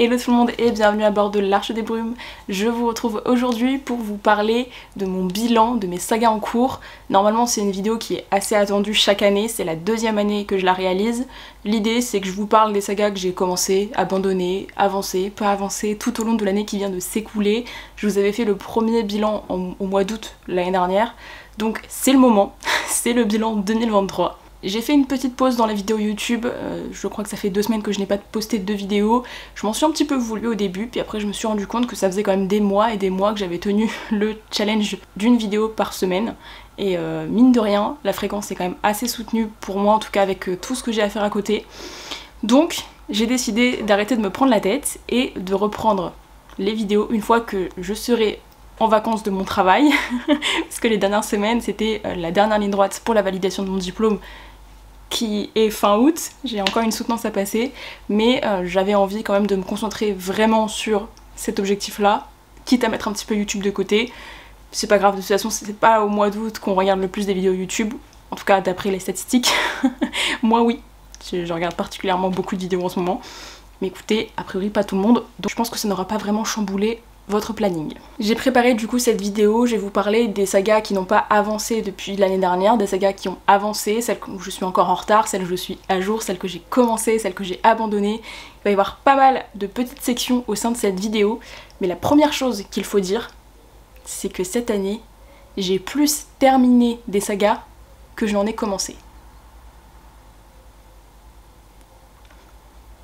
Hello tout le monde et bienvenue à bord de l'Arche des Brumes. Je vous retrouve aujourd'hui pour vous parler de mon bilan de mes sagas en cours. Normalement c'est une vidéo qui est assez attendue chaque année, c'est la deuxième année que je la réalise. L'idée c'est que je vous parle des sagas que j'ai commencé, abandonné, avancé, pas avancé tout au long de l'année qui vient de s'écouler. Je vous avais fait le premier bilan au mois d'août l'année dernière, donc c'est le moment, c'est le bilan 2023. J'ai fait une petite pause dans la vidéo YouTube, je crois que ça fait 2 semaines que je n'ai pas posté de vidéo. Je m'en suis un petit peu voulu au début, puis après je me suis rendu compte que ça faisait quand même des mois et des mois que j'avais tenu le challenge d'une vidéo par semaine. Et mine de rien, la fréquence est quand même assez soutenue pour moi, en tout cas avec tout ce que j'ai à faire à côté. Donc j'ai décidé d'arrêter de me prendre la tête et de reprendre les vidéos une fois que je serai en vacances de mon travail. Parce que les dernières semaines, c'était la dernière ligne droite pour la validation de mon diplôme, qui est fin août, j'ai encore une soutenance à passer, mais j'avais envie quand même de me concentrer vraiment sur cet objectif-là, quitte à mettre un petit peu YouTube de côté. C'est pas grave, de toute façon c'est pas au mois d'août qu'on regarde le plus des vidéos YouTube, en tout cas d'après les statistiques. Moi oui, je regarde particulièrement beaucoup de vidéos en ce moment, mais écoutez, a priori pas tout le monde, donc je pense que ça n'aura pas vraiment chamboulé votre planning. J'ai préparé du coup cette vidéo, je vais vous parler des sagas qui n'ont pas avancé depuis l'année dernière, des sagas qui ont avancé, celles où je suis encore en retard, celles où je suis à jour, celles que j'ai commencé, celles que j'ai abandonnées. Il va y avoir pas mal de petites sections au sein de cette vidéo, mais la première chose qu'il faut dire, c'est que cette année, j'ai plus terminé des sagas que je n'en ai commencé.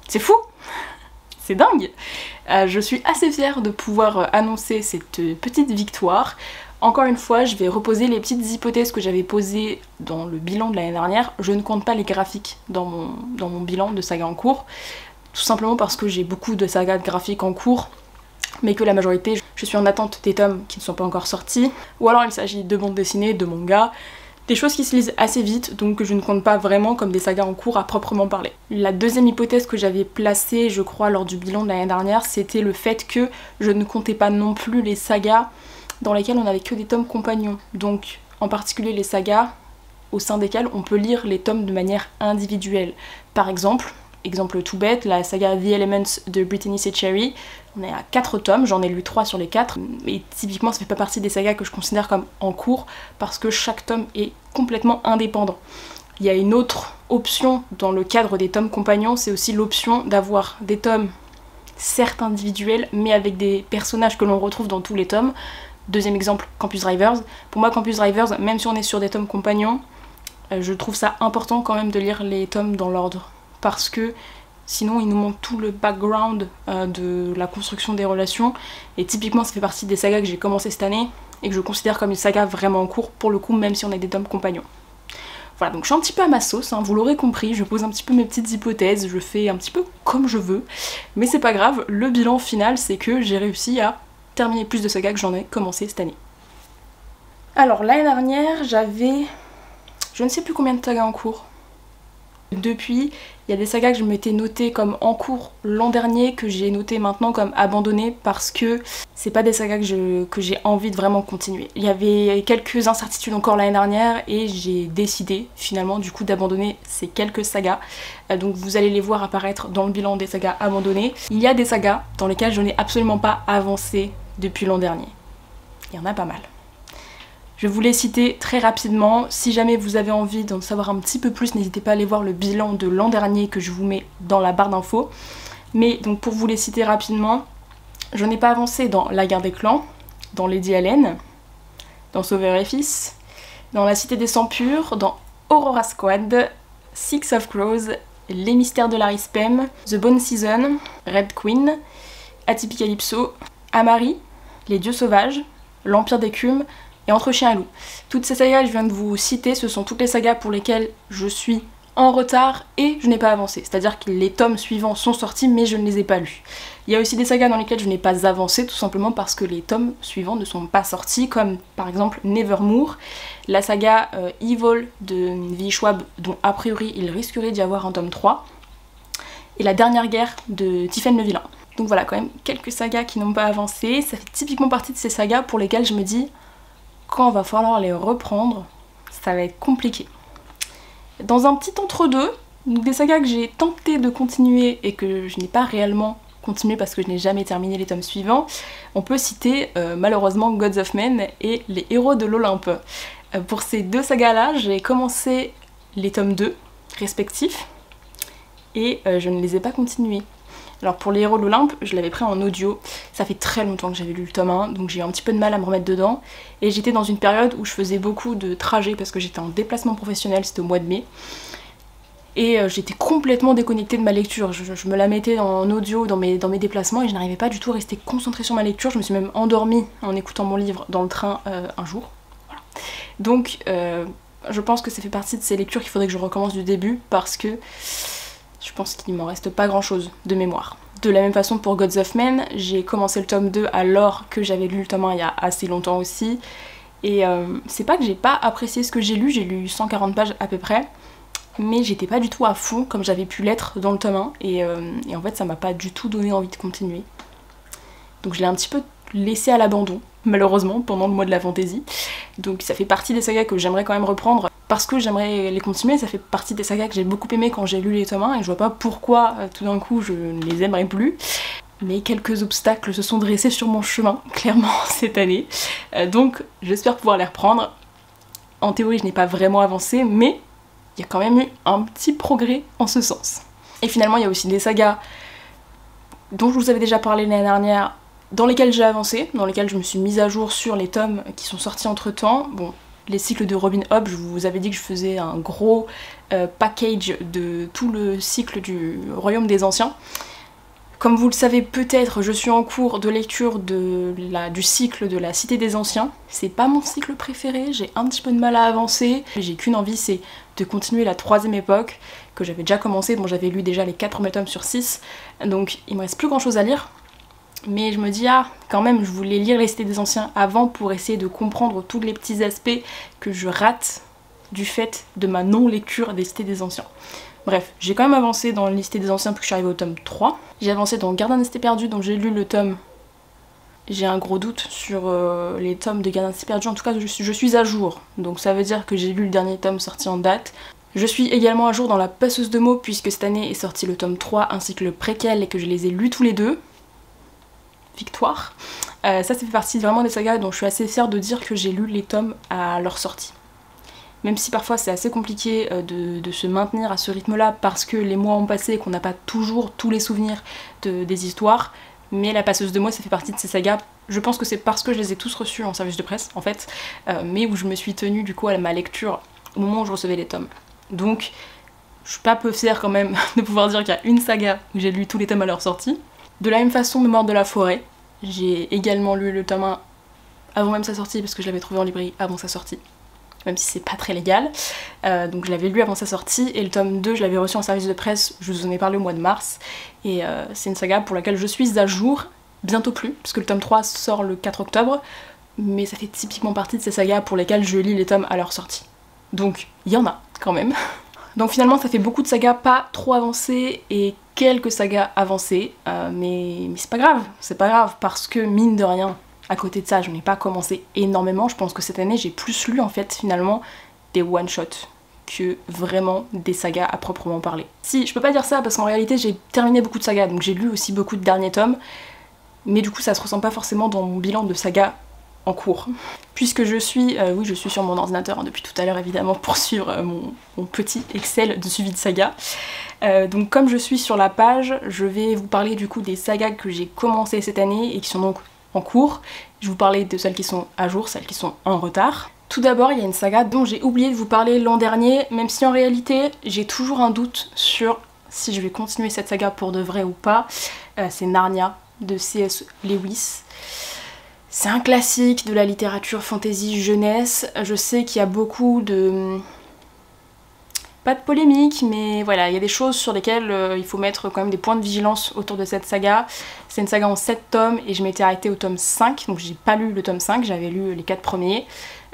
C'est fou! C'est dingue! Je suis assez fière de pouvoir annoncer cette petite victoire. Encore une fois, je vais reposer les petites hypothèses que j'avais posées dans le bilan de l'année dernière. Je ne compte pas les graphiques dans mon bilan de saga en cours, tout simplement parce que j'ai beaucoup de sagas de graphiques en cours, mais que la majorité, je suis en attente des tomes qui ne sont pas encore sortis, ou alors il s'agit de bandes dessinées, de mangas, des choses qui se lisent assez vite, donc je ne compte pas vraiment comme des sagas en cours à proprement parler. La deuxième hypothèse que j'avais placée, je crois, lors du bilan de l'année dernière, c'était le fait que je ne comptais pas non plus les sagas dans lesquelles on n'avait que des tomes compagnons. Donc, en particulier les sagas au sein desquelles on peut lire les tomes de manière individuelle. Par exemple tout bête, la saga The Elements de Brittany C. Cherry, on est à 4 tomes, j'en ai lu 3 sur les 4, et typiquement ça fait pas partie des sagas que je considère comme en cours, parce que chaque tome est complètement indépendant. Il y a une autre option dans le cadre des tomes compagnons, c'est aussi l'option d'avoir des tomes certes individuels, mais avec des personnages que l'on retrouve dans tous les tomes. Deuxième exemple, Campus Drivers. Pour moi, Campus Drivers, même si on est sur des tomes compagnons, je trouve ça important quand même de lire les tomes dans l'ordre, parce que sinon il nous manque tout le background de la construction des relations, et typiquement ça fait partie des sagas que j'ai commencé cette année et que je considère comme une saga vraiment en cours pour le coup, même si on a des tomes compagnons. Voilà, donc je suis un petit peu à ma sauce, hein, vous l'aurez compris, je pose un petit peu mes petites hypothèses, je fais un petit peu comme je veux, mais c'est pas grave, le bilan final c'est que j'ai réussi à terminer plus de sagas que j'en ai commencé cette année. Alors l'année dernière j'avais je ne sais plus combien de sagas en cours. Depuis, il y a des sagas que je m'étais notées comme en cours l'an dernier, que j'ai notées maintenant comme abandonnées, parce que c'est pas des sagas que j'ai envie de vraiment continuer. Il y avait quelques incertitudes encore l'année dernière et j'ai décidé finalement du coup d'abandonner ces quelques sagas. Donc vous allez les voir apparaître dans le bilan des sagas abandonnées. Il y a des sagas dans lesquelles je n'ai absolument pas avancé depuis l'an dernier. Il y en a pas mal. Je vais vous les citer très rapidement. Si jamais vous avez envie d'en savoir un petit peu plus, n'hésitez pas à aller voir le bilan de l'an dernier que je vous mets dans la barre d'infos. Mais donc pour vous les citer rapidement, je n'ai pas avancé dans La Guerre des Clans, dans Lady Allen, dans Sauveur et Fils, dans La Cité des Sangs Purs, dans Aurora Squad, Six of Crows, Les Mystères de Larry Spem, The Bone Season, Red Queen, Atypicalypso, Amari, Les Dieux Sauvages, L'Empire d'Écume, et Entre Chien et Loup. Toutes ces sagas que je viens de vous citer, ce sont toutes les sagas pour lesquelles je suis en retard et je n'ai pas avancé. C'est-à-dire que les tomes suivants sont sortis mais je ne les ai pas lus. Il y a aussi des sagas dans lesquelles je n'ai pas avancé tout simplement parce que les tomes suivants ne sont pas sortis, comme par exemple Nevermore, la saga Evil de V. Schwab, dont a priori il risquerait d'y avoir un tome 3, et La Dernière Guerre de Tiphaine le Vilain. Donc voilà, quand même quelques sagas qui n'ont pas avancé. Ça fait typiquement partie de ces sagas pour lesquelles je me dis quand il va falloir les reprendre, ça va être compliqué. Dans un petit entre-deux, des sagas que j'ai tenté de continuer et que je n'ai pas réellement continuer parce que je n'ai jamais terminé les tomes suivants, on peut citer malheureusement Gods of Men et les Héros de l'Olympe. Pour ces deux sagas-là, j'ai commencé les tomes 2 respectifs et je ne les ai pas continués. Alors pour les Héros de l'Olympe, je l'avais pris en audio, ça fait très longtemps que j'avais lu le tome 1, donc j'ai eu un petit peu de mal à me remettre dedans, et j'étais dans une période où je faisais beaucoup de trajets parce que j'étais en déplacement professionnel, c'était au mois de mai, et j'étais complètement déconnectée de ma lecture, je me la mettais en audio dans mes déplacements et je n'arrivais pas du tout à rester concentrée sur ma lecture, je me suis même endormie en écoutant mon livre dans le train un jour. Voilà. Donc je pense que ça fait partie de ces lectures qu'il faudrait que je recommence du début parce que je pense qu'il m'en reste pas grand chose de mémoire. De la même façon pour Gods of Men, j'ai commencé le tome 2 alors que j'avais lu le tome 1 il y a assez longtemps aussi. Et c'est pas que j'ai pas apprécié ce que j'ai lu 140 pages à peu près, mais j'étais pas du tout à fond comme j'avais pu l'être dans le tome 1, et en fait ça m'a pas du tout donné envie de continuer. Donc je l'ai un petit peu laissé à l'abandon, malheureusement, pendant le mois de la fantaisie. Donc ça fait partie des sagas que j'aimerais quand même reprendre, parce que j'aimerais les continuer, ça fait partie des sagas que j'ai beaucoup aimé quand j'ai lu les tomes 1, et je vois pas pourquoi tout d'un coup je ne les aimerais plus. Mais quelques obstacles se sont dressés sur mon chemin, clairement, cette année. Donc j'espère pouvoir les reprendre. En théorie je n'ai pas vraiment avancé, mais il y a quand même eu un petit progrès en ce sens. Et finalement il y a aussi des sagas dont je vous avais déjà parlé l'année dernière, dans lesquels j'ai avancé, dans lesquels je me suis mise à jour sur les tomes qui sont sortis entre temps. Bon, les cycles de Robin Hobb, je vous avais dit que je faisais un gros package de tout le cycle du Royaume des Anciens. Comme vous le savez peut-être, je suis en cours de lecture du cycle de la Cité des Anciens. C'est pas mon cycle préféré, j'ai un petit peu de mal à avancer. J'ai qu'une envie, c'est de continuer la troisième époque, que j'avais déjà commencé, dont j'avais lu déjà les 4 premiers tomes sur 6. Donc il me reste plus grand chose à lire. Mais je me dis, ah, quand même, je voulais lire les Cités des Anciens avant pour essayer de comprendre tous les petits aspects que je rate du fait de ma non-lecture des Cités des Anciens. Bref, j'ai quand même avancé dans les Cités des Anciens parce que je suis arrivée au tome 3. J'ai avancé dans Gardien des Cités Perdues, donc j'ai lu le tome. J'ai un gros doute sur les tomes de Gardien des Cités Perdues, en tout cas je suis à jour. Donc ça veut dire que j'ai lu le dernier tome sorti en date. Je suis également à jour dans La Passeuse de mots puisque cette année est sorti le tome 3 ainsi que le préquel et que je les ai lus tous les deux. Victoire. Ça fait partie vraiment des sagas dont je suis assez fière de dire que j'ai lu les tomes à leur sortie. Même si parfois c'est assez compliqué de se maintenir à ce rythme-là parce que les mois ont passé et qu'on n'a pas toujours tous les souvenirs des histoires, mais La Passeuse de mots ça fait partie de ces sagas. Je pense que c'est parce que je les ai tous reçus en service de presse en fait, mais où je me suis tenue du coup à ma lecture au moment où je recevais les tomes. Donc je suis pas peu fière quand même de pouvoir dire qu'il y a une saga où j'ai lu tous les tomes à leur sortie. De la même façon, Mémoire de la forêt, j'ai également lu le tome 1 avant même sa sortie parce que je l'avais trouvé en librairie avant sa sortie, même si c'est pas très légal. Donc je l'avais lu avant sa sortie et le tome 2 je l'avais reçu en service de presse, je vous en ai parlé au mois de mars, et c'est une saga pour laquelle je suis à jour, bientôt plus, parce que le tome 3 sort le 4 octobre, mais ça fait typiquement partie de ces sagas pour lesquelles je lis les tomes à leur sortie. Donc il y en a quand même. Donc finalement ça fait beaucoup de sagas pas trop avancées et quelques sagas avancées, mais c'est pas grave parce que mine de rien, à côté de ça je n'ai pas commencé énormément, je pense que cette année j'ai plus lu en fait finalement des one-shots que vraiment des sagas à proprement parler. Si, je peux pas dire ça parce qu'en réalité j'ai terminé beaucoup de sagas, donc j'ai lu aussi beaucoup de derniers tomes, mais du coup ça se ressent pas forcément dans mon bilan de sagas en cours. Puisque je suis sur mon ordinateur depuis tout à l'heure évidemment pour suivre mon petit Excel de suivi de saga. Donc comme je suis sur la page, je vais vous parler du coup des sagas que j'ai commencé cette année et qui sont donc en cours. Je vais vous parler de celles qui sont à jour, celles qui sont en retard. Tout d'abord, il y a une saga dont j'ai oublié de vous parler l'an dernier, même si en réalité j'ai toujours un doute sur si je vais continuer cette saga pour de vrai ou pas. C'est Narnia de C.S. Lewis. C'est un classique de la littérature fantasy jeunesse. Je sais qu'il y a beaucoup de... pas de polémique, mais voilà, il y a des choses sur lesquelles il faut mettre quand même des points de vigilance autour de cette saga. C'est une saga en 7 tomes et je m'étais arrêtée au tome 5, donc j'ai pas lu le tome 5, j'avais lu les 4 premiers.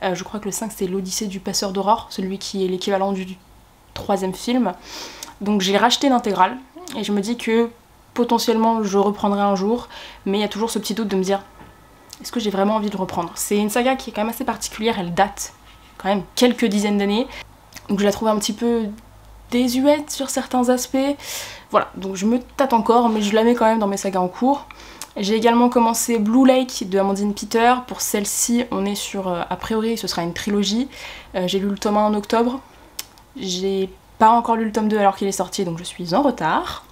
Je crois que le 5 c'est l'Odyssée du Passeur d'Aurore, celui qui est l'équivalent du 3e film. Donc j'ai racheté l'intégrale et je me dis que potentiellement je reprendrai un jour, mais il y a toujours ce petit doute de me dire est-ce que j'ai vraiment envie de le reprendre. C'est une saga qui est quand même assez particulière, elle date quand même quelques dizaines d'années, donc je la trouve un petit peu désuète sur certains aspects. Voilà, donc je me tâte encore, mais je la mets quand même dans mes sagas en cours. J'ai également commencé Blue Lake de Amandine Peter. Pour celle-ci, on est sur, a priori, ce sera une trilogie. J'ai lu le tome 1 en octobre. J'ai pas encore lu le tome 2 alors qu'il est sorti, donc je suis en retard.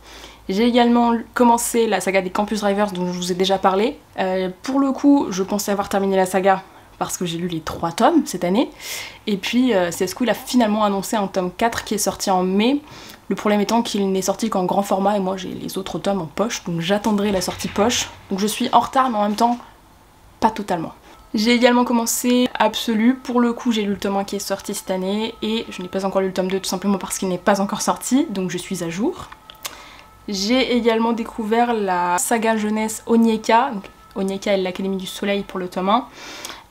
J'ai également commencé la saga des Campus Drivers dont je vous ai déjà parlé. Pour le coup, je pensais avoir terminé la saga parce que j'ai lu les 3 tomes cette année. Et puis CSQ il a finalement annoncé un tome 4 qui est sorti en mai. Le problème étant qu'il n'est sorti qu'en grand format et moi j'ai les autres tomes en poche, donc j'attendrai la sortie poche. Donc je suis en retard mais en même temps, pas totalement. J'ai également commencé Absolu. Pour le coup, j'ai lu le tome 1 qui est sorti cette année et je n'ai pas encore lu le tome 2 tout simplement parce qu'il n'est pas encore sorti, donc je suis à jour. J'ai également découvert la saga jeunesse Onieka, donc Onieka et l'Académie du Soleil pour le tome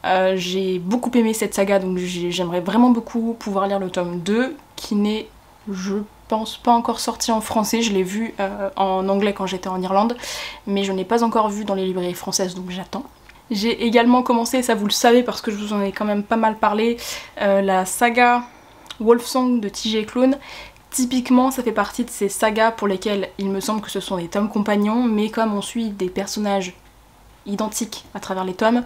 1. J'ai beaucoup aimé cette saga, donc j'aimerais vraiment beaucoup pouvoir lire le tome 2, qui n'est, je pense, pas encore sorti en français. Je l'ai vu en anglais quand j'étais en Irlande, mais je n'ai pas encore vu dans les librairies françaises, donc j'attends. J'ai également commencé, ça vous le savez parce que je vous en ai quand même pas mal parlé, la saga Wolfsong de TJ Klune. Typiquement, ça fait partie de ces sagas pour lesquelles il me semble que ce sont des tomes compagnons, mais comme on suit des personnages identiques à travers les tomes,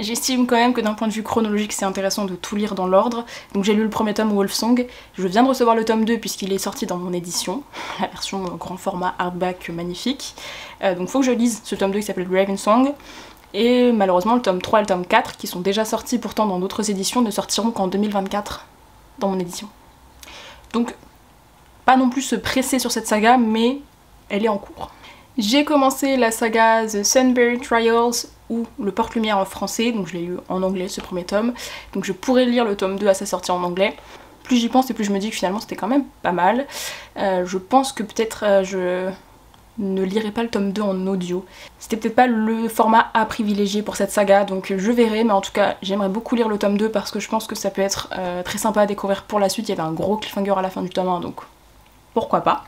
j'estime quand même que d'un point de vue chronologique c'est intéressant de tout lire dans l'ordre. Donc j'ai lu le premier tome Wolfsong, je viens de recevoir le tome 2 puisqu'il est sorti dans mon édition, la version grand format hardback magnifique. Donc faut que je lise ce tome 2 qui s'appelle Ravensong. Et malheureusement le tome 3 et le tome 4, qui sont déjà sortis pourtant dans d'autres éditions, ne sortiront qu'en 2024 dans mon édition. Donc pas non plus se presser sur cette saga, mais elle est en cours. J'ai commencé la saga The Sunbury Trials, ou Le Porte-Lumière en français, donc je l'ai lu en anglais ce premier tome, donc je pourrais lire le tome 2 à sa sortie en anglais. Plus j'y pense et plus je me dis que finalement c'était quand même pas mal. Je pense que peut-être je ne lirai pas le tome 2 en audio. C'était peut-être pas le format à privilégier pour cette saga, donc je verrai, mais en tout cas j'aimerais beaucoup lire le tome 2 parce que je pense que ça peut être très sympa à découvrir pour la suite. Il y avait un gros cliffhanger à la fin du tome 1, donc pourquoi pas.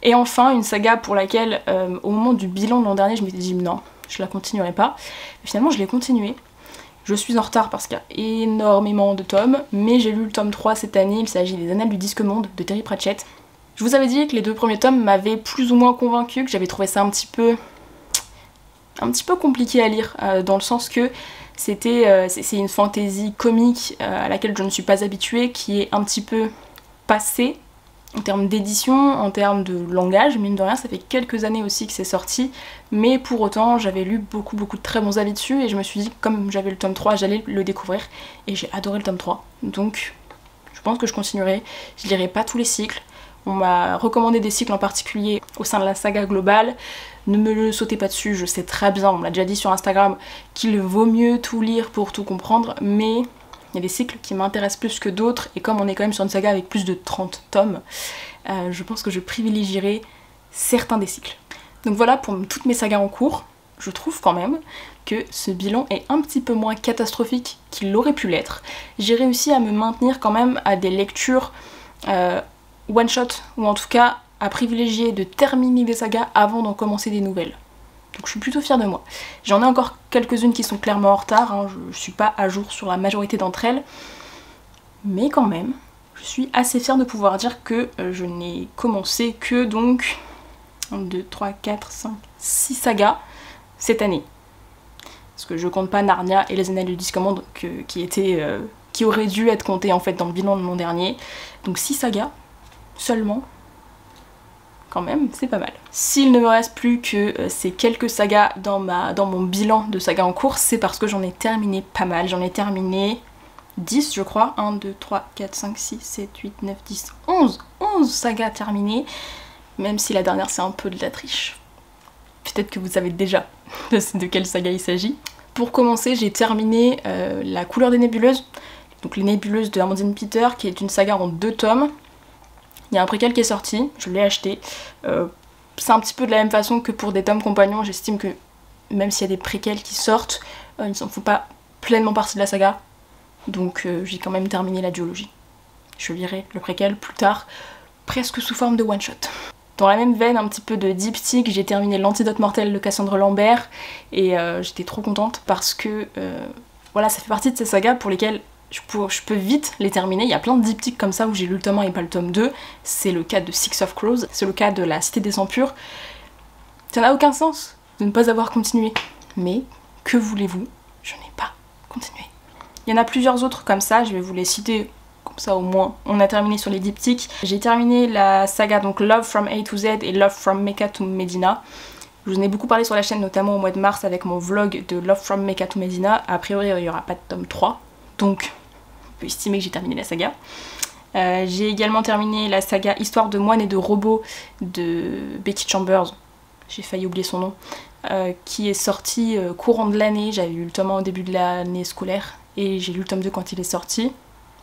Et enfin une saga pour laquelle au moment du bilan de l'an dernier je m'étais dit non, je la continuerai pas. Et finalement je l'ai continuée. Je suis en retard parce qu'il y a énormément de tomes, mais j'ai lu le tome 3 cette année, il s'agit des Annales du Disque Monde de Terry Pratchett. Je vous avais dit que les 2 premiers tomes m'avaient plus ou moins convaincue, que j'avais trouvé ça un petit peu compliqué à lire, dans le sens que c'est une fantaisie comique à laquelle je ne suis pas habituée, qui est un petit peu passée en termes d'édition, en termes de langage, mine de rien, ça fait quelques années aussi que c'est sorti, mais pour autant j'avais lu beaucoup de très bons avis dessus et je me suis dit comme j'avais le tome 3, j'allais le découvrir et j'ai adoré le tome 3, donc je pense que je continuerai. Je lirai pas tous les cycles, on m'a recommandé des cycles en particulier au sein de la saga globale, ne me le sautez pas dessus, je sais très bien, on me l'a déjà dit sur Instagram, qu'il vaut mieux tout lire pour tout comprendre, mais il y a des cycles qui m'intéressent plus que d'autres, et comme on est quand même sur une saga avec plus de 30 tomes, je pense que je privilégierai certains des cycles. Donc voilà pour toutes mes sagas en cours. Je trouve quand même que ce bilan est un petit peu moins catastrophique qu'il aurait pu l'être. J'ai réussi à me maintenir quand même à des lectures one shot, ou en tout cas à privilégier de terminer des sagas avant d'en commencer des nouvelles. Donc je suis plutôt fière de moi. J'en ai encore quelques-unes qui sont clairement en retard, hein, je suis pas à jour sur la majorité d'entre elles, mais quand même, je suis assez fière de pouvoir dire que je n'ai commencé que donc 1, 2, 3, 4, 5, 6 sagas cette année. Parce que je compte pas Narnia et les Annales du Disque Monde qui auraient dû être comptés en fait dans le bilan de l'an dernier. Donc 6 sagas seulement. Quand même, c'est pas mal. S'il ne me reste plus que ces quelques sagas dans mon bilan de sagas en cours, c'est parce que j'en ai terminé pas mal. J'en ai terminé 10 je crois. 1, 2, 3, 4, 5, 6, 7, 8, 9, 10, 11 sagas terminées. Même si la dernière c'est un peu de la triche. Peut-être que vous savez déjà de quelle saga il s'agit. Pour commencer, j'ai terminé La Couleur des Nébuleuses. Donc les Nébuleuses de Amandine Peter, qui est une saga en 2 tomes. Il y a un préquel qui est sorti, je l'ai acheté. C'est un petit peu de la même façon que pour des tomes compagnons, j'estime que même s'il y a des préquels qui sortent, ils ne s'en font pas pleinement partie de la saga. Donc j'ai quand même terminé la duologie. Je lirai le préquel plus tard, presque sous forme de one shot. Dans la même veine, un petit peu de diptyque, j'ai terminé L'Antidote Mortel de Cassandre Lambert et j'étais trop contente parce que voilà, ça fait partie de ces sagas pour lesquelles je peux vite les terminer. Il y a plein de diptyques comme ça où j'ai lu le tome 1 et pas le tome 2. C'est le cas de Six of Crows, c'est le cas de La Cité des Sangs Purs. Ça n'a aucun sens de ne pas avoir continué. Mais, que voulez-vous? Je n'ai pas continué. Il y en a plusieurs autres comme ça, je vais vous les citer, comme ça au moins on a terminé sur les diptyques. J'ai terminé la saga donc Love from A to Z et Love from Mecca to Medina. Je vous en ai beaucoup parlé sur la chaîne, notamment au mois de mars avec mon vlog de Love from Mecca to Medina. A priori il n'y aura pas de tome 3, donc on peut estimer que j'ai terminé la saga. J'ai également terminé la saga Histoire de moines et de robots de Becky Chambers, j'ai failli oublier son nom, qui est sorti courant de l'année. J'avais lu le tome 1 au début de l'année scolaire et j'ai lu le tome 2 quand il est sorti,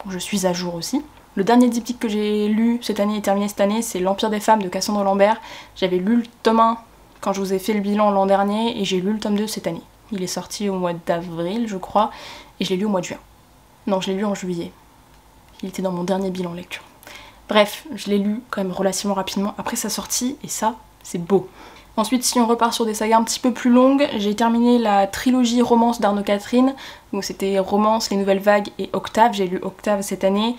donc je suis à jour aussi. Le dernier diptyque que j'ai lu cette année et terminé cette année, c'est L'Empire des femmes de Cassandre Lambert. J'avais lu le tome 1 quand je vous ai fait le bilan l'an dernier et j'ai lu le tome 2 cette année. Il est sorti au mois d'avril je crois et je l'ai lu au mois de juin. Non, je l'ai lu en juillet. Il était dans mon dernier bilan lecture. Bref, je l'ai lu quand même relativement rapidement après sa sortie et ça, c'est beau. Ensuite, si on repart sur des sagas un petit peu plus longues, j'ai terminé la trilogie romance d'Arnaud Catherine. Donc c'était Romance, Les Nouvelles Vagues et Octave. J'ai lu Octave cette année.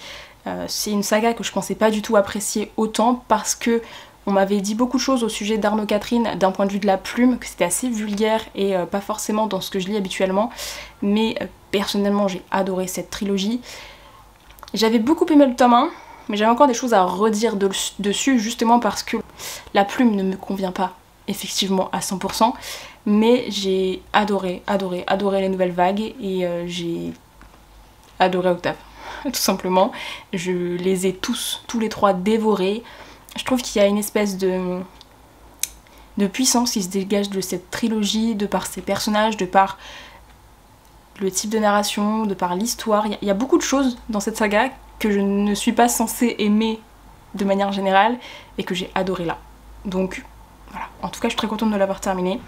C'est une saga que je pensais pas du tout apprécier autant parce que on m'avait dit beaucoup de choses au sujet d'Arnaud Catherine d'un point de vue de la plume, que c'était assez vulgaire et pas forcément dans ce que je lis habituellement. Mais personnellement, j'ai adoré cette trilogie. J'avais beaucoup aimé le tome 1, mais j'avais encore des choses à redire dessus justement parce que la plume ne me convient pas effectivement à 100%, mais j'ai adoré Les Nouvelles Vagues et j'ai adoré Octave, tout simplement. Je les ai tous les trois dévorés. Je trouve qu'il y a une espèce de puissance qui se dégage de cette trilogie, de par ses personnages, de par le type de narration, de par l'histoire. Il y a beaucoup de choses dans cette saga que je ne suis pas censée aimer de manière générale et que j'ai adoré là. Donc voilà, en tout cas je suis très contente de l'avoir terminée.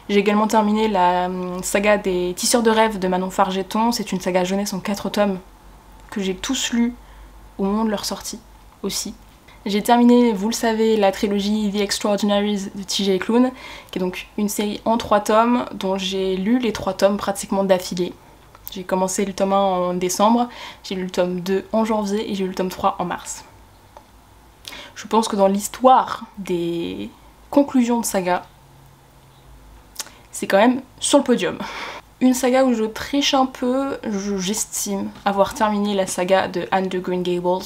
J'ai également terminé la saga des Tisseurs de rêves de Manon Fargeton. C'est une saga jeunesse en 4 tomes que j'ai tous lus au moment de leur sortie aussi. J'ai terminé, vous le savez, la trilogie The Extraordinaries de TJ Klune, qui est donc une série en 3 tomes dont j'ai lu les 3 tomes pratiquement d'affilée. J'ai commencé le tome 1 en décembre, j'ai lu le tome 2 en janvier et j'ai lu le tome 3 en mars. Je pense que dans l'histoire des conclusions de saga, c'est quand même sur le podium. Une saga où je triche un peu, j'estime avoir terminé la saga de Anne de Green Gables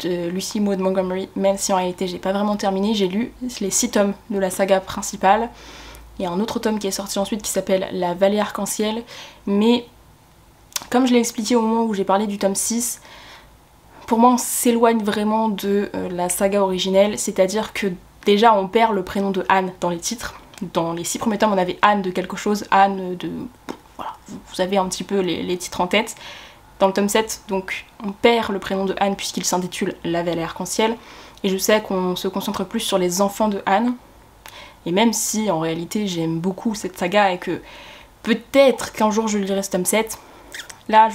de Lucy Maud Montgomery, même si en réalité j'ai pas vraiment terminé. J'ai lu les 6 tomes de la saga principale. Il y a un autre tome qui est sorti ensuite qui s'appelle La Vallée Arc-en-Ciel, mais comme je l'ai expliqué au moment où j'ai parlé du tome 6, pour moi on s'éloigne vraiment de la saga originelle, c'est-à-dire que déjà on perd le prénom de Anne dans les titres. Dans les 6 premiers tomes on avait Anne de quelque chose, Anne de... Voilà, vous avez un petit peu les titres en tête. Dans le tome 7, donc, on perd le prénom de Anne puisqu'il s'intitule La Vallée Arc-en-Ciel. Et je sais qu'on se concentre plus sur les enfants de Anne. Et même si, en réalité, j'aime beaucoup cette saga et que peut-être qu'un jour je lirai ce tome 7, là,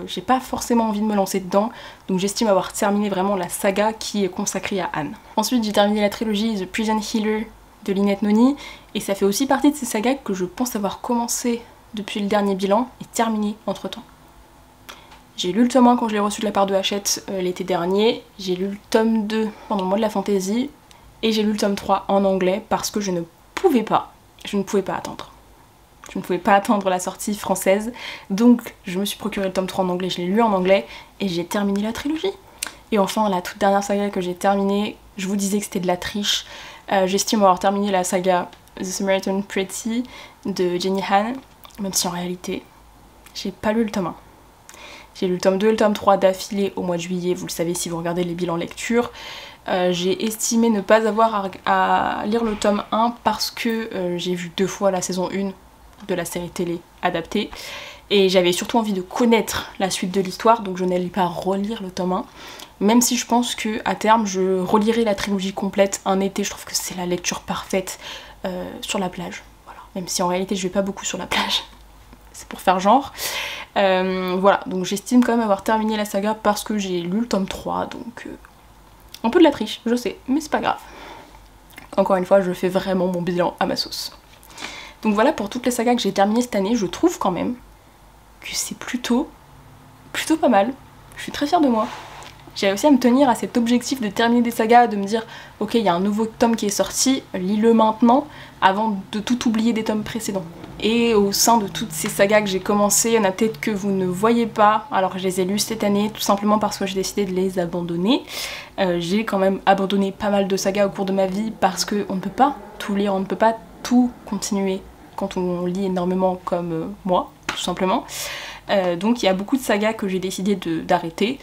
j'ai pas forcément envie de me lancer dedans. Donc j'estime avoir terminé vraiment la saga qui est consacrée à Anne. Ensuite, j'ai terminé la trilogie The Prison Healer de Lynette Noni. Et ça fait aussi partie de ces sagas que je pense avoir commencé depuis le dernier bilan et terminé entre-temps. J'ai lu le tome 1 quand je l'ai reçu de la part de Hachette l'été dernier, j'ai lu le tome 2 pendant le mois de la fantaisie, et j'ai lu le tome 3 en anglais parce que je ne pouvais pas attendre. Je ne pouvais pas attendre la sortie française, donc je me suis procuré le tome 3 en anglais, je l'ai lu en anglais, et j'ai terminé la trilogie. Et enfin, la toute dernière saga que j'ai terminée, je vous disais que c'était de la triche, j'estime avoir terminé la saga The Samaritan Pretty de Jenny Han, même si en réalité, j'ai pas lu le tome 1. J'ai lu le tome 2 et le tome 3 d'affilée au mois de juillet, vous le savez si vous regardez les bilans lecture. J'ai estimé ne pas avoir à lire le tome 1 parce que j'ai vu 2 fois la saison 1 de la série télé adaptée. Et j'avais surtout envie de connaître la suite de l'histoire, donc je n'allais pas relire le tome 1. Même si je pense qu'à terme, je relirai la trilogie complète un été, je trouve que c'est la lecture parfaite sur la plage. Voilà. Même si en réalité je vais pas beaucoup sur la plage. C'est pour faire genre. Voilà, donc j'estime quand même avoir terminé la saga parce que j'ai lu le tome 3, donc un peu de la triche, je sais, mais c'est pas grave. Encore une fois, je fais vraiment mon bilan à ma sauce. Donc voilà pour toutes les sagas que j'ai terminées cette année, je trouve quand même que c'est plutôt pas mal. Je suis très fière de moi. J'ai réussi à me tenir à cet objectif de terminer des sagas, de me dire ok, il y a un nouveau tome qui est sorti, lis-le maintenant, avant de tout oublier des tomes précédents. Et au sein de toutes ces sagas que j'ai commencées, il y en a peut-être que vous ne voyez pas, alors que je les ai lues cette année, tout simplement parce que j'ai décidé de les abandonner. J'ai quand même abandonné pas mal de sagas au cours de ma vie, parce qu'on ne peut pas tout lire, on ne peut pas tout continuer quand on lit énormément comme moi, tout simplement. Donc il y a beaucoup de sagas que j'ai décidé d'arrêter,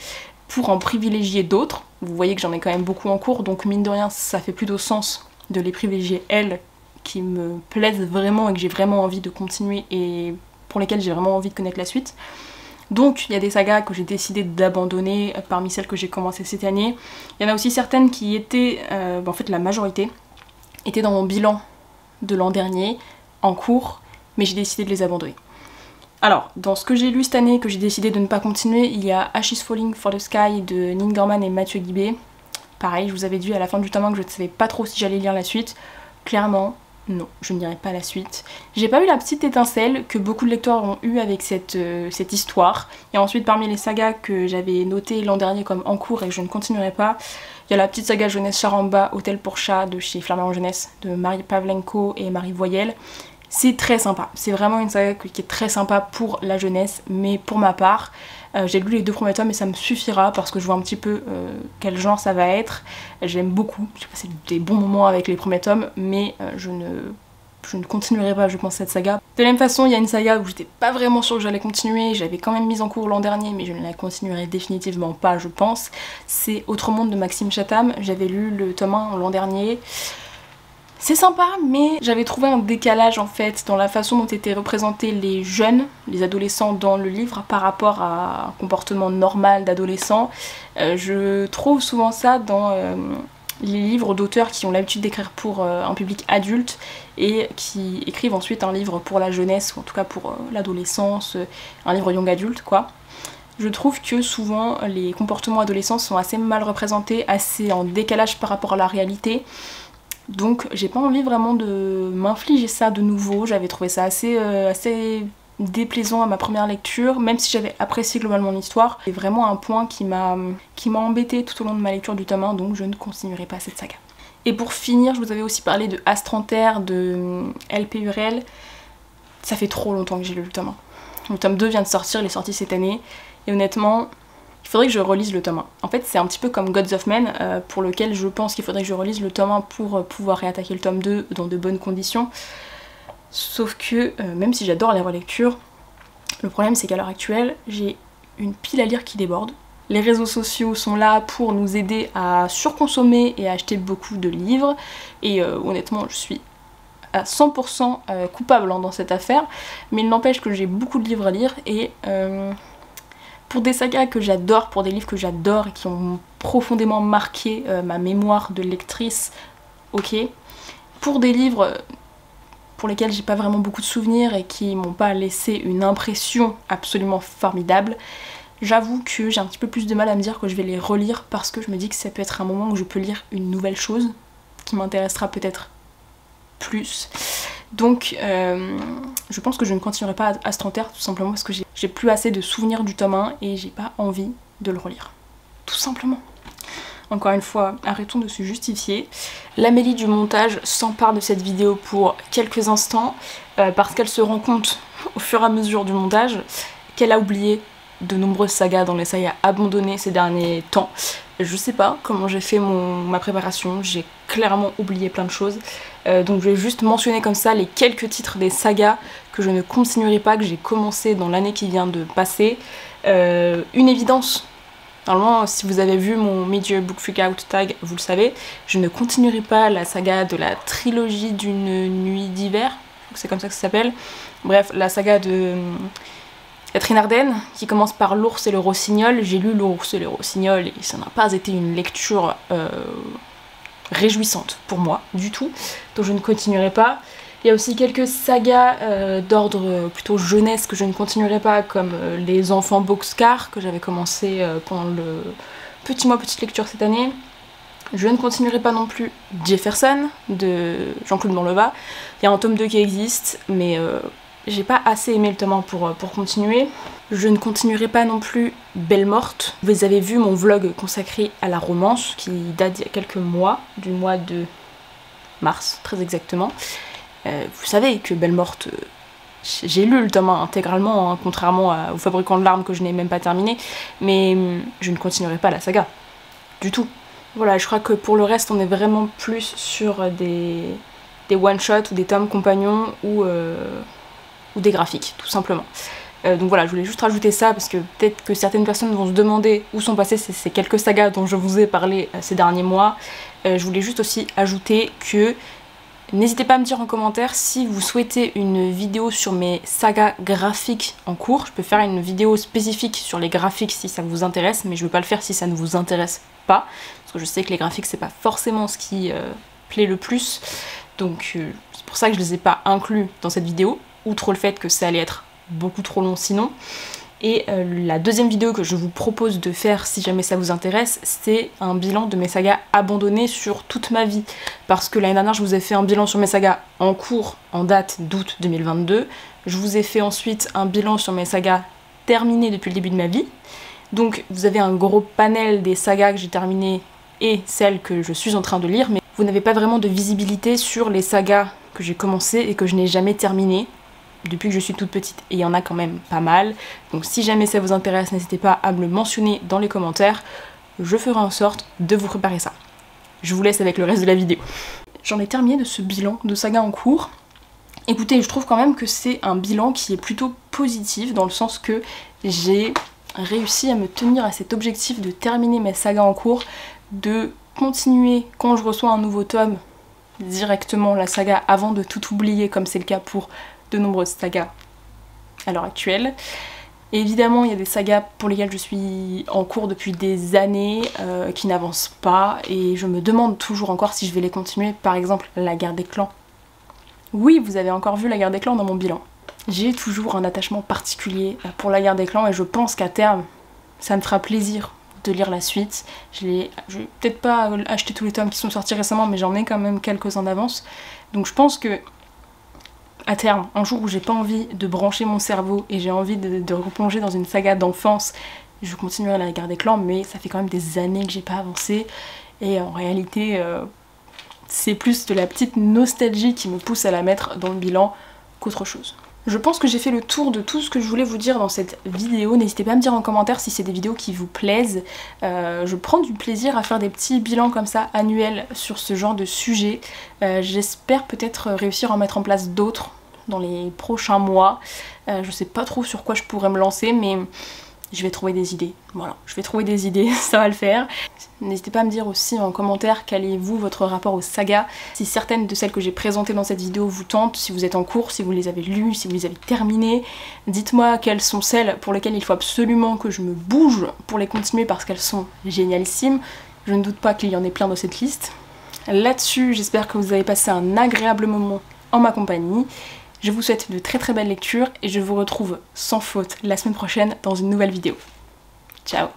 pour en privilégier d'autres. Vous voyez que j'en ai quand même beaucoup en cours, donc mine de rien, ça fait plutôt sens de les privilégier elles, qui me plaisent vraiment et que j'ai vraiment envie de continuer et pour lesquelles j'ai vraiment envie de connaître la suite. Donc il y a des sagas que j'ai décidé d'abandonner parmi celles que j'ai commencées cette année. Il y en a aussi certaines qui étaient, en fait la majorité, étaient dans mon bilan de l'an dernier, en cours, mais j'ai décidé de les abandonner. Alors, dans ce que j'ai lu cette année, que j'ai décidé de ne pas continuer, il y a Ash is Falling for the Sky de Neil Gaiman et Mathieu Guibé. Pareil, je vous avais dit à la fin du tome 1 que je ne savais pas trop si j'allais lire la suite. Clairement, non, je ne lirai pas la suite. J'ai pas eu la petite étincelle que beaucoup de lecteurs ont eu avec cette histoire. Et ensuite, parmi les sagas que j'avais notées l'an dernier comme en cours et que je ne continuerai pas, il y a la petite saga jeunesse Charamba, Hôtel pour chat de chez Flammarion Jeunesse, de Marie Pavlenko et Marie Voyelle. C'est très sympa, c'est vraiment une saga qui est très sympa pour la jeunesse, mais pour ma part, j'ai lu les 2 premiers tomes et ça me suffira parce que je vois un petit peu quel genre ça va être. J'aime beaucoup, j'ai passé des bons moments avec les premiers tomes, mais je ne continuerai pas, je pense, cette saga. De la même façon, il y a une saga où j'étais pas vraiment sûre que j'allais continuer, j'avais quand même mise en cours l'an dernier, mais je ne la continuerai définitivement pas, je pense. C'est Autre Monde de Maxime Chatham, j'avais lu le tome 1 l'an dernier. C'est sympa, mais j'avais trouvé un décalage en fait dans la façon dont étaient représentés les jeunes, les adolescents dans le livre par rapport à un comportement normal d'adolescent. Je trouve souvent ça dans les livres d'auteurs qui ont l'habitude d'écrire pour un public adulte et qui écrivent ensuite un livre pour la jeunesse, ou en tout cas pour l'adolescence, un livre young adulte quoi. Je trouve que souvent les comportements adolescents sont assez mal représentés, assez en décalage par rapport à la réalité. Donc j'ai pas envie vraiment de m'infliger ça de nouveau, j'avais trouvé ça assez déplaisant à ma première lecture, même si j'avais apprécié globalement l'histoire. C'est vraiment un point qui m'a embêté tout au long de ma lecture du tome 1, donc je ne continuerai pas cette saga. Et pour finir, je vous avais aussi parlé de Astranter de LPURL. Ça fait trop longtemps que j'ai lu le tome 1. Le tome 2 vient de sortir, il est sorti cette année, et honnêtement, il faudrait que je relise le tome 1. En fait, c'est un petit peu comme Gods of Men, pour lequel je pense qu'il faudrait que je relise le tome 1 pour pouvoir réattaquer le tome 2 dans de bonnes conditions. Sauf que, même si j'adore les relectures, le problème c'est qu'à l'heure actuelle, j'ai une pile à lire qui déborde. Les réseaux sociaux sont là pour nous aider à surconsommer et à acheter beaucoup de livres, et honnêtement, je suis à 100% coupable dans cette affaire, mais il n'empêche que j'ai beaucoup de livres à lire, et pour des sagas que j'adore, pour des livres que j'adore et qui ont profondément marqué ma mémoire de lectrice, ok. Pour des livres pour lesquels j'ai pas vraiment beaucoup de souvenirs et qui m'ont pas laissé une impression absolument formidable, j'avoue que j'ai un petit peu plus de mal à me dire que je vais les relire parce que je me dis que ça peut être un moment où je peux lire une nouvelle chose qui m'intéressera peut-être plus. Donc je pense que je ne continuerai pas Astranter tout simplement parce que j'ai plus assez de souvenirs du tome 1 et j'ai pas envie de le relire. Tout simplement. Encore une fois, arrêtons de se justifier. L'Amélie du montage s'empare de cette vidéo pour quelques instants parce qu'elle se rend compte au fur et à mesure du montage qu'elle a oublié de nombreuses sagas dans les sagas abandonnées ces derniers temps. Je sais pas comment j'ai fait ma préparation, j'ai clairement oublié plein de choses. Donc je vais juste mentionner comme ça les quelques titres des sagas que je ne continuerai pas, que j'ai commencé dans l'année qui vient de passer. Une évidence. Normalement, si vous avez vu mon Mid-Year Book Freak Out tag, vous le savez, je ne continuerai pas la saga de la trilogie d'une nuit d'hiver, c'est comme ça que ça s'appelle. Bref, la saga de Catherine Arden, qui commence par L'ours et le rossignol. J'ai lu L'ours et le rossignol et ça n'a pas été une lecture réjouissante pour moi, du tout, donc je ne continuerai pas. Il y a aussi quelques sagas d'ordre plutôt jeunesse que je ne continuerai pas, comme Les Enfants Boxcar, que j'avais commencé pendant le petit mois petite lecture cette année. Je ne continuerai pas non plus Jefferson, de Jean-Claude Morleva. Il y a un tome 2 qui existe, mais j'ai pas assez aimé le tome 1 pour continuer. Je ne continuerai pas non plus Belle Morte. Vous avez vu mon vlog consacré à la romance qui date d'il y a quelques mois, du mois de mars très exactement. Vous savez que Belle Morte, j'ai lu le tome 1 intégralement, hein, contrairement au Fabricant de larmes que je n'ai même pas terminé, mais je ne continuerai pas la saga, du tout. Voilà, je crois que pour le reste on est vraiment plus sur des one-shots ou des tomes compagnons ou des graphiques, tout simplement. Donc voilà, je voulais juste rajouter ça parce que peut-être que certaines personnes vont se demander où sont passées ces quelques sagas dont je vous ai parlé ces derniers mois. Je voulais juste aussi ajouter que n'hésitez pas à me dire en commentaire si vous souhaitez une vidéo sur mes sagas graphiques en cours. Je peux faire une vidéo spécifique sur les graphiques si ça vous intéresse, mais je ne veux pas le faire si ça ne vous intéresse pas. Parce que je sais que les graphiques c'est pas forcément ce qui plaît le plus. Donc c'est pour ça que je les ai pas inclus dans cette vidéo, outre le fait que ça allait être beaucoup trop long sinon. Et la deuxième vidéo que je vous propose de faire si jamais ça vous intéresse, c'est un bilan de mes sagas abandonnées sur toute ma vie. Parce que l'année dernière je vous ai fait un bilan sur mes sagas en cours en date d'août 2022. Je vous ai fait ensuite un bilan sur mes sagas terminées depuis le début de ma vie. Donc vous avez un gros panel des sagas que j'ai terminées et celles que je suis en train de lire, mais vous n'avez pas vraiment de visibilité sur les sagas que j'ai commencées et que je n'ai jamais terminées depuis que je suis toute petite. Et il y en a quand même pas mal. Donc si jamais ça vous intéresse, n'hésitez pas à me le mentionner dans les commentaires. Je ferai en sorte de vous préparer ça. Je vous laisse avec le reste de la vidéo. J'en ai terminé de ce bilan de saga en cours. Écoutez, je trouve quand même que c'est un bilan qui est plutôt positif, dans le sens que j'ai réussi à me tenir à cet objectif de terminer mes sagas en cours, de continuer quand je reçois un nouveau tome directement la saga avant de tout oublier comme c'est le cas pour de nombreuses sagas à l'heure actuelle. Et évidemment il y a des sagas pour lesquelles je suis en cours depuis des années qui n'avancent pas et je me demande toujours encore si je vais les continuer, par exemple la guerre des clans. Oui, vous avez encore vu la guerre des clans dans mon bilan. J'ai toujours un attachement particulier pour la guerre des clans et je pense qu'à terme ça me fera plaisir de lire la suite. Je vais peut-être pas acheter tous les tomes qui sont sortis récemment, mais j'en ai quand même quelques-uns d'avance. Donc je pense que à terme, un jour où j'ai pas envie de brancher mon cerveau et j'ai envie de replonger dans une saga d'enfance, je continuerai la guerre des clans, mais ça fait quand même des années que j'ai pas avancé et en réalité c'est plus de la petite nostalgie qui me pousse à la mettre dans le bilan qu'autre chose. Je pense que j'ai fait le tour de tout ce que je voulais vous dire dans cette vidéo. N'hésitez pas à me dire en commentaire si c'est des vidéos qui vous plaisent. Je prends du plaisir à faire des petits bilans comme ça annuels sur ce genre de sujet. J'espère peut-être réussir à en mettre en place d'autres dans les prochains mois. Je sais pas trop sur quoi je pourrais me lancer, mais je vais trouver des idées. Voilà, je vais trouver des idées, ça va le faire. N'hésitez pas à me dire aussi en commentaire quel est vous, votre rapport aux sagas, si certaines de celles que j'ai présentées dans cette vidéo vous tentent, si vous êtes en cours, si vous les avez lues, si vous les avez terminées. Dites-moi quelles sont celles pour lesquelles il faut absolument que je me bouge pour les continuer parce qu'elles sont génialissimes. Je ne doute pas qu'il y en ait plein dans cette liste. Là-dessus, j'espère que vous avez passé un agréable moment en ma compagnie. Je vous souhaite de très très belles lectures et je vous retrouve sans faute la semaine prochaine dans une nouvelle vidéo. Ciao!